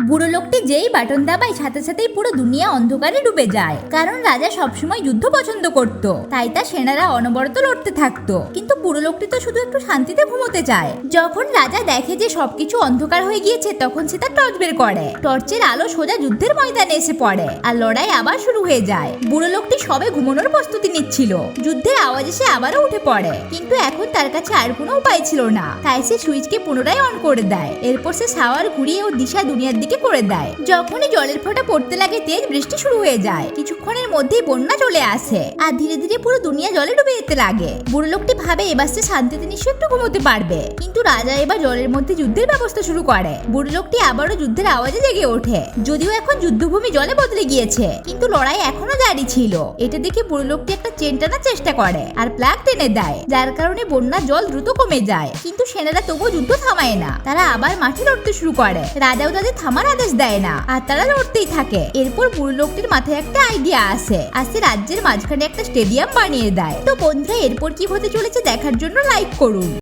বুড়ো লোকটি যেই বাটন দাবায় সাথে সাথেই পুরো দুনিয়া অন্ধকারে ডুবে যায়। কারণ রাজা সবসময় যুদ্ধ পছন্দ করত, তাই তার সেনারা অনবরত লড়তে থাকতো। কিন্তু বুড়ো লোকটি তো শুধু একটু শান্তিতে ঘুমোতে চায়। যখন রাজা দেখে যে সবকিছু অন্ধকার হয়ে গিয়েছে, তখন সে তার টর্চ বের করে। টর্চের আলো সোজা যুদ্ধের ময়দানে এসে পড়ে আর লড়াই আবার শুরু হয়ে যায়। বুড়ো লোকটি সবে ঘুমানোর প্রস্তুতি নিচ্ছিল, যুদ্ধের আওয়াজ এসে আবারও উঠে পড়ে। কিন্তু এখন তার কাছে আর কোনো উপায় ছিল না, তাই সে সুইচকে পুনরায় অন করে দেয়। এরপর সে শাওয়ার ঘুরিয়ে ও দিশা দুনিয়ার দিকে করে দেয়। যখনই জলের ফোঁটা পড়তে লাগে, তেজ বৃষ্টি শুরু হয়ে যায়। কিছুক্ষণের মধ্যেই বন্যা চলে আসে আর ধীরে ধীরে পুরো দুনিয়া জলে ডুবে যেতে লাগে। বুড়ো লোকটি ভাবে এবার সে শান্তিতে নিশ্চয়ই একটু ঘুমোতে পারবে। কিন্তু রাজা এবার জলের মধ্যে যুদ্ধের ব্যবস্থা শুরু করে। বুড়ো লোকটি আবারও যুদ্ধের আওয়াজে জেগে ওঠে। যদিও এখন যুদ্ধভূমি জলে বদলে গিয়েছে, কিন্তু লড়াই এখনো জারি ছিল। এটা দেখে বুড়ো লোকটি একটা চেন টানার চেষ্টা করে আর প্লাগ টেনে দেয়, যার কারণে বন্যার জল দ্রুত কমে যায়। কিন্তু সেনারা তবুও যুদ্ধ থামায় না, তারা আবার মাঠে লড়তে শুরু করে। রাজাও তাদের থামার আদেশ দেয় না আর তারা লড়তেই থাকে। এরপর বুড়ো লোকটির মাথায় একটা আইডিয়া আসে আর সে রাজ্যের মাঝখানে একটা স্টেডিয়াম বানিয়ে দেয়। তো বন্ধুরা, এরপর কি হতে চলেছে দেখার জন্য লাইক করুন।